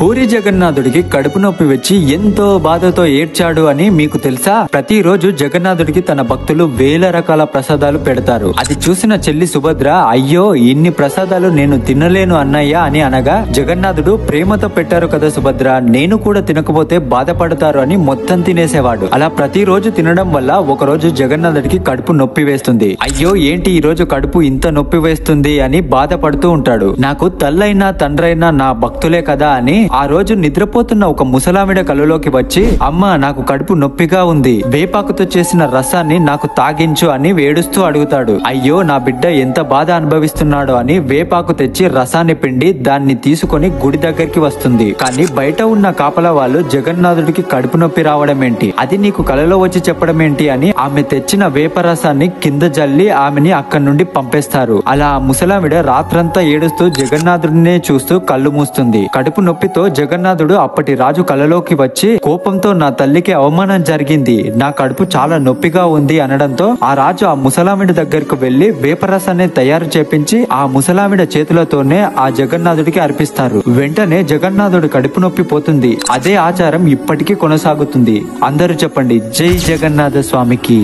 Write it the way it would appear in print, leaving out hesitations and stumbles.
పూరి జగన్నాథుడికి కడుపు నొప్పి వచ్చి ఎంతో బాధతో ఏడ్చాడు అని మీకు తెలుసా? ప్రతిరోజు జగన్నాథుడికి తన భక్తులు వేల రకాల ప్రసాదాలు పెడతారు. అది చూసిన చెల్లి సుభద్ర, అయ్యో ఇన్ని ప్రసాదాలు నేను తినలేను అన్నయ్య అని అనగా, జగన్నాథుడు ప్రేమతో పెట్టారు కదా సుభద్ర, నేను కూడా తినకపోతే బాధపడతారు అని మొత్తం తినేసేవాడు. అలా ప్రతిరోజు తినడం వల్ల ఒకరోజు జగన్నాథుడికి కడుపు నొప్పి వేస్తుంది. అయ్యో ఏంటి ఈ రోజు కడుపు ఇంత నొప్పి వేస్తుంది అని బాధపడుతూ ఉంటాడు. నాకు తల్లైనా తండ్రైనా నా భక్తులే కదా అని ఆ రోజు నిద్రపోతున్న ఒక ముసలావిడ కళ్ళలోకి వచ్చి, అమ్మ నాకు కడుపు నొప్పిగా ఉంది, వేపాకుతో చేసిన రసాన్ని నాకు తాగించు అని వేడుస్తూ అడుగుతాడు. అయ్యో నా బిడ్డ ఎంత బాధ అనుభవిస్తున్నాడో అని వేపాకు తెచ్చి రసాన్ని పిండి దాన్ని తీసుకొని గుడి దగ్గరికి వస్తుంది. కానీ బయట ఉన్న కాపలా వాళ్ళు జగన్నాథుడికి కడుపు నొప్పి రావడం ఏంటి, అది నీకు కలలో వచ్చి చెప్పడం ఏంటి అని ఆమె తెచ్చిన వేప రసాన్ని కింద జల్లి ఆమెని అక్కడి నుండి పంపేస్తారు. అలా ఆ ముసలావిడ రాత్రంతా ఏడుస్తూ జగన్నాథుడినే చూస్తూ కళ్ళు మూస్తుంది. కడుపు నొప్పితో జగన్నాథుడు అప్పటి రాజు కలలోకి వచ్చి కోపంతో, నా తల్లికి అవమానం జరిగింది, నా కడుపు చాలా నొప్పిగా ఉంది అనడంతో ఆ రాజు ఆ ముసలావిడ దగ్గరకు వెళ్లి వేపరసాన్ని తయారు చేపించి ఆ ముసలావిడ చేతులతోనే ఆ జగన్నాథుడికి అర్పిస్తారు. వెంటనే జగన్నాథుడు కడుపు నొప్పి పోతుంది. అదే ఆచారం ఇప్పటికీ కొనసాగుతుంది. అందరూ చెప్పండి, జై జగన్నాథ స్వామికి.